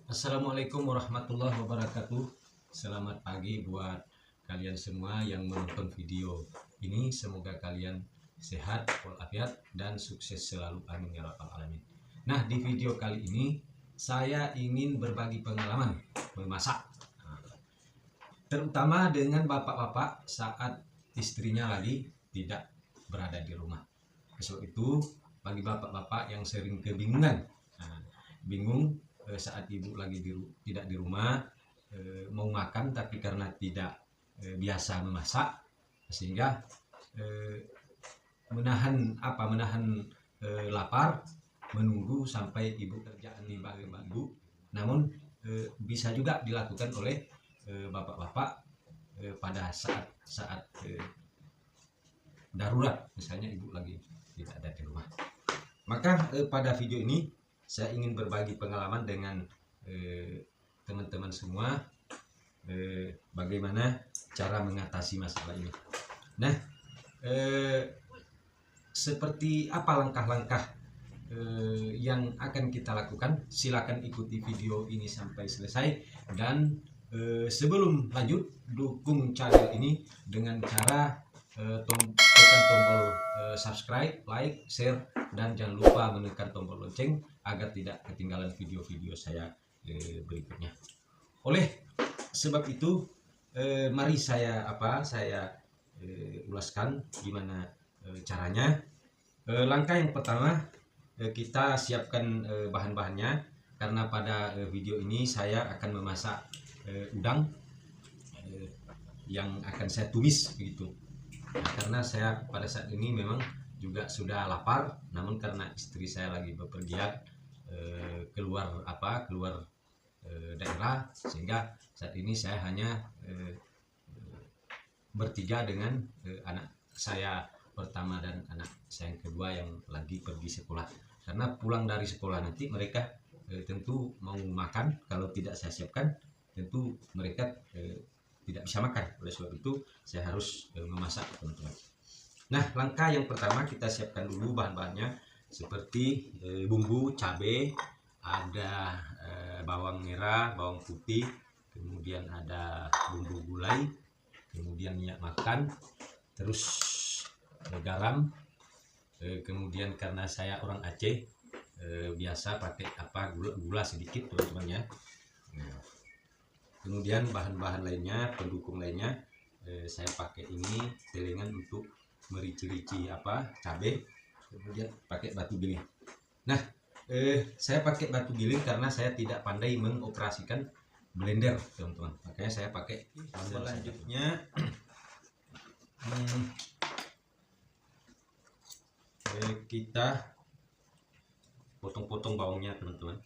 Assalamualaikum warahmatullahi wabarakatuh. Selamat pagi buat kalian semua yang menonton video ini. Semoga kalian sehat walafiat dan sukses selalu, amin ya rabbal alamin. Nah, di video kali ini saya ingin berbagi pengalaman memasak, terutama dengan bapak-bapak saat istrinya lagi tidak berada di rumah. Sebab itu bagi bapak-bapak yang sering kebingungan, bingung saat ibu lagi tidak di rumah, mau makan tapi karena tidak biasa memasak, sehingga menahan lapar, menunggu sampai ibu kerjaan di ibu. Namun bisa juga dilakukan oleh bapak-bapak pada saat darurat, misalnya ibu lagi tidak ada di rumah. Maka pada video ini saya ingin berbagi pengalaman dengan teman-teman semua, bagaimana cara mengatasi masalah ini. Nah, seperti apa langkah-langkah yang akan kita lakukan? Silakan ikuti video ini sampai selesai, dan sebelum lanjut, dukung channel ini dengan cara tekan tombol subscribe, like, share, dan jangan lupa menekan tombol lonceng agar tidak ketinggalan video-video saya berikutnya. Oleh sebab itu, mari saya ulaskan gimana caranya. Langkah yang pertama, kita siapkan bahan-bahannya, karena pada video ini saya akan memasak udang yang akan saya tumis begitu. Nah, karena saya pada saat ini memang juga sudah lapar, namun karena istri saya lagi bepergian keluar daerah, sehingga saat ini saya hanya bertiga dengan anak saya pertama dan anak saya yang kedua yang lagi pergi sekolah. Karena pulang dari sekolah nanti mereka tentu mau makan, kalau tidak saya siapkan tentu mereka tidak bisa makan. Oleh sebab itu saya harus memasak, teman-teman. Nah, langkah yang pertama, kita siapkan dulu bahan-bahannya, seperti bumbu, cabai, ada bawang merah, bawang putih, kemudian ada bumbu gulai, kemudian minyak makan, terus garam, kemudian karena saya orang Aceh, biasa pakai gula sedikit, teman-teman ya. Nah, kemudian bahan-bahan lainnya, pendukung lainnya, saya pakai ini telengan untuk merici-rici cabai, kemudian pakai batu giling. Nah, saya pakai batu giling karena saya tidak pandai mengoperasikan blender, teman-teman, makanya saya pakai. Selanjutnya kita potong-potong bawangnya, teman-teman.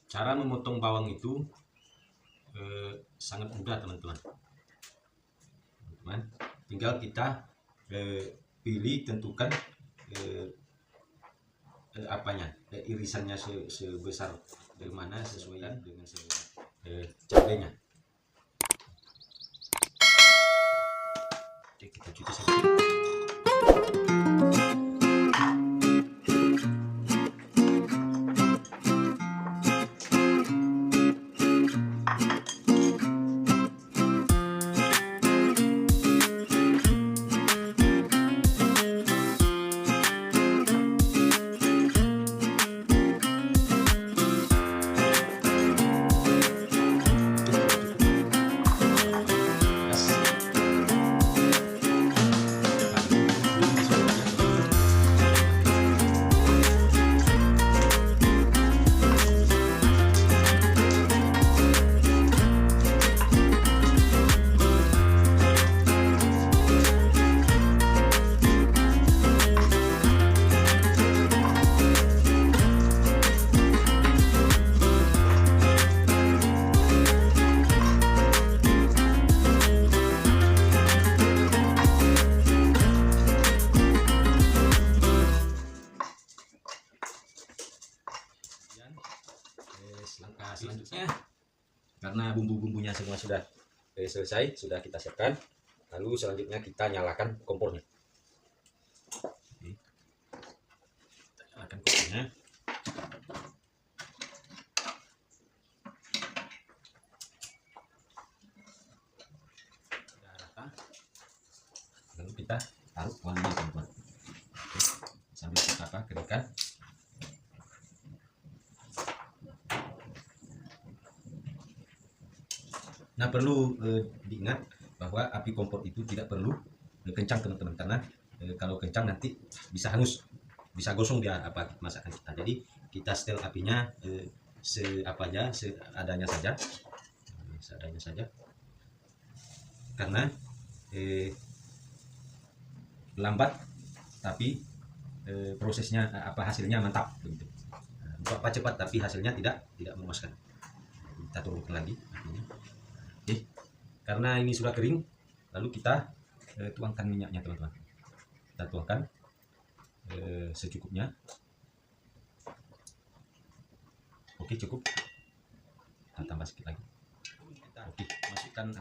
Cara memotong bawang itu sangat mudah, teman-teman. Tinggal kita pilih, tentukan irisannya sebesar dari mana, sesuai dengan cabenya. Oke, kita cuci sedikit. Langkah selanjutnya, karena bumbu-bumbunya semua sudah selesai, sudah kita siapkan, lalu selanjutnya kita nyalakan kompornya. Kita nyalakan kompornya. taruh wanginya teman-teman. Sambil kita keringkan. Nah, perlu diingat bahwa api kompor itu tidak perlu kencang teman-teman, karena kalau kencang nanti bisa hangus, bisa gosong dia masakan kita. Jadi kita setel apinya seadanya saja, karena lambat tapi prosesnya hasilnya mantap begitu. Untuk apa cepat tapi hasilnya tidak memuaskan. Kita turunkan lagi apinya. Oke, karena ini sudah kering, lalu kita tuangkan minyaknya teman-teman. Kita tuangkan secukupnya. Oke, cukup. Kita tambah sedikit lagi. Oke, masukkan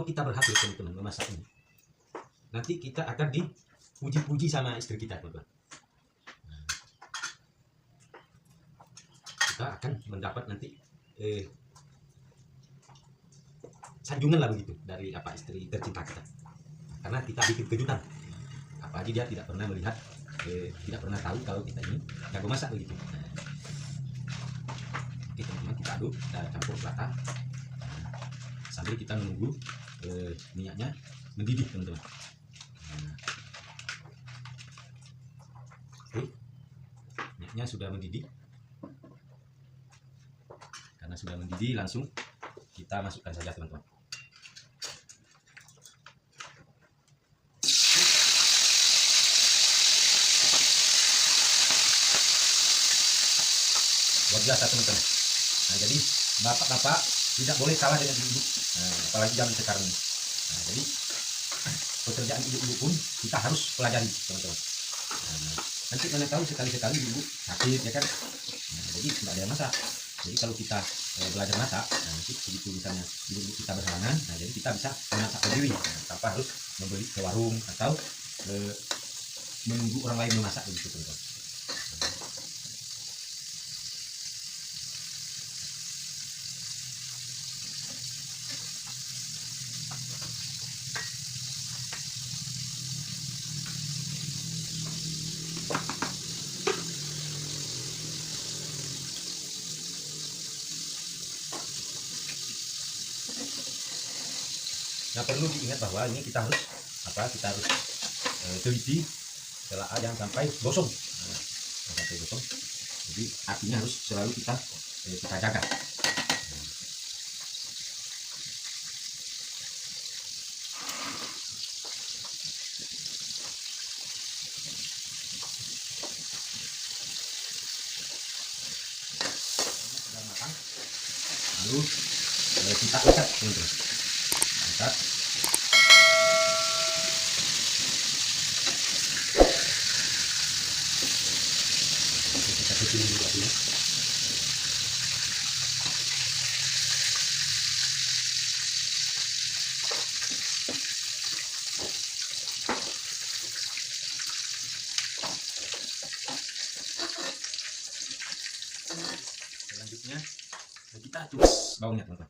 kita berhasil teman-teman memasak ini, nanti kita akan dipuji-puji sama istri kita teman-teman. Kita akan mendapat nanti sanjungan lah begitu dari istri tercinta kita, karena kita bikin kejutan. Apa aja dia tidak pernah melihat, tidak pernah tahu kalau kita ini jago masak begitu. Oke teman-teman, kita aduk, kita campur rata sambil kita menunggu minyaknya mendidih teman-teman. Oke, minyaknya sudah mendidih. Karena sudah mendidih, langsung kita masukkan saja teman-teman. Luar biasa teman-teman. Nah, jadi bapak-bapak tidak boleh kalah dengan ibu, apalagi zaman sekarang ini. Nah, jadi pekerjaan ibu-ibu pun kita harus pelajari teman-teman. Nanti mana tahu sekali-sekali ibu sakit ya kan. Nah, jadi tidak ada yang masak. Jadi kalau kita belajar masak, nanti begitu misalnya ibu kita berhalangan, nah jadi kita bisa memasak sendiri, tanpa harus membeli ke warung atau menunggu orang lain memasak begitu teman-teman. Nah, perlu diingat bahwa ini kita harus teliti setelah jangan sampai gosong. Nah, sampai gosong. Jadi apinya harus selalu kita jaga. Sudah matang. Lalu kita angkat teman-teman. Angkat. Kita kecil dulu apinya. Selanjutnya kita tumis bawangnya teman-teman.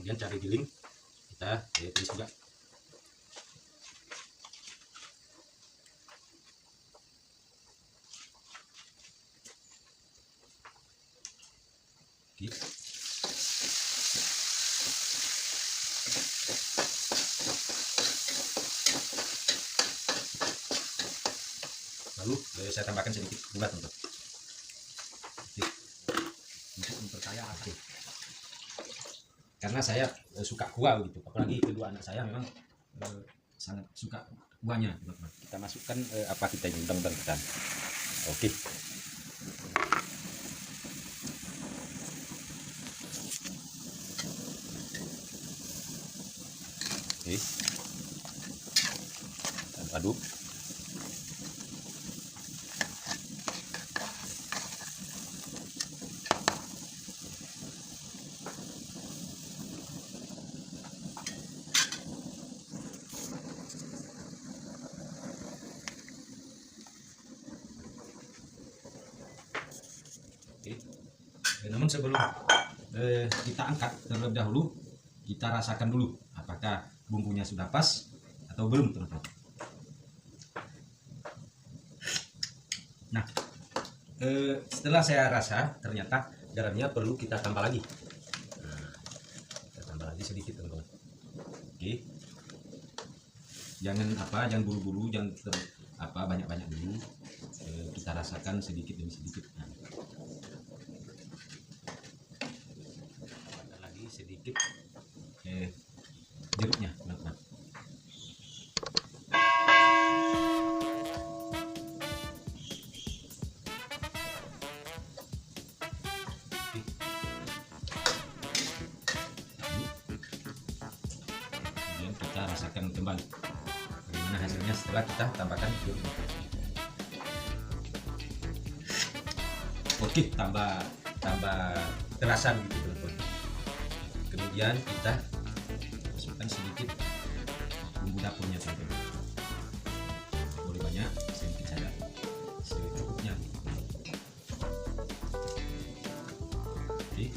Kemudian cara giling kita tulis juga. Oke. Lalu saya tambahkan sedikit gula, teman-teman. Untuk memperkaya. Karena saya suka kuah begitu, apalagi kedua anak saya memang sangat suka kuahnya, teman-teman. Kita masukkan apa kita ini, udang kita. Oke. Oke. Dan aduk. Namun sebelum kita angkat terlebih dahulu, kita rasakan dulu apakah bumbunya sudah pas atau belum, teman-teman. Nah, setelah saya rasa ternyata garamnya perlu kita tambah lagi. Nah, kita tambah lagi sedikit, teman-teman. Oke, jangan buru-buru, jangan banyak-banyak dulu. Kita rasakan sedikit demi sedikit. Nah, sedikit jeruknya, teman-teman. Kemudian kita rasakan kembali bagaimana hasilnya setelah kita tambahkan jeruk. Oke, tambah terasa gitu, teman-teman. Kemudian kita masukkan sedikit bumbu dapurnya, teman-teman. Boleh banyak, sedikit saja, secukupnya. Oke.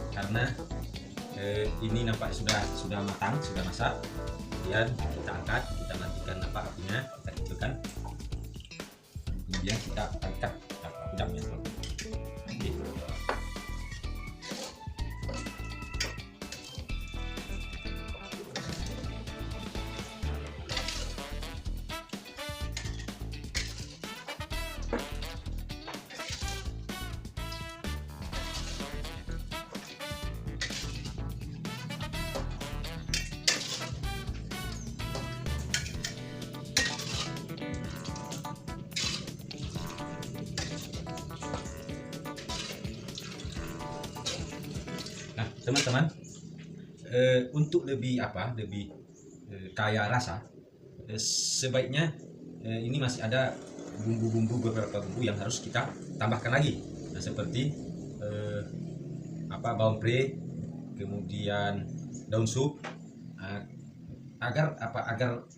Karena ini nampak sudah matang, sudah masak. Kemudian kita angkat, kita matikan apinya, kita kecilkan. Kemudian kita angkat udangnya, teman-teman. Oke. Nah, teman-teman, untuk lebih kaya rasa, sebaiknya ini masih ada beberapa bumbu yang harus kita tambahkan lagi. Nah, seperti bawang pre, kemudian daun sup, agar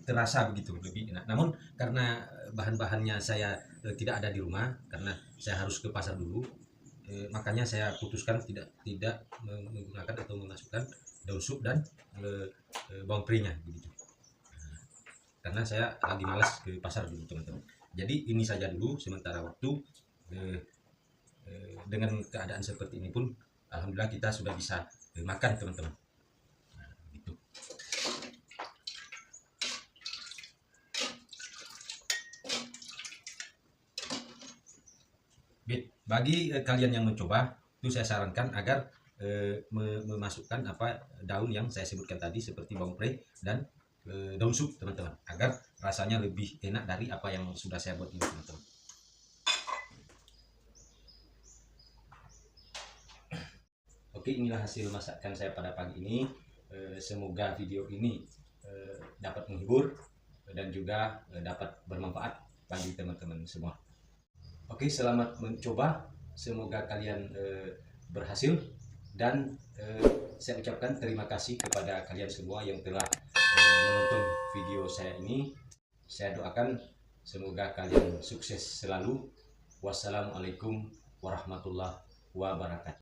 terasa begitu lebih enak. Namun karena bahan-bahannya saya tidak ada di rumah, karena saya harus ke pasar dulu, makanya saya putuskan tidak menggunakan atau memasukkan daun sup dan bawang pre-nya begitu. Karena saya lagi malas ke pasar dulu, teman-teman. Jadi ini saja dulu sementara waktu. Dengan keadaan seperti ini pun alhamdulillah kita sudah bisa makan, teman-teman. Nah, gitu. Bagi kalian yang mencoba, itu saya sarankan agar memasukkan daun yang saya sebutkan tadi seperti bawang pre dan daun sup, teman-teman, agar rasanya lebih enak dari apa yang sudah saya buat ini, teman-teman. Oke, inilah hasil masakan saya pada pagi ini. Semoga video ini dapat menghibur dan juga dapat bermanfaat bagi teman-teman semua. Oke, selamat mencoba. Semoga kalian berhasil, dan saya ucapkan terima kasih kepada kalian semua yang telah menonton video saya ini. Saya doakan semoga kalian sukses selalu. Wassalamualaikum warahmatullahi wabarakatuh.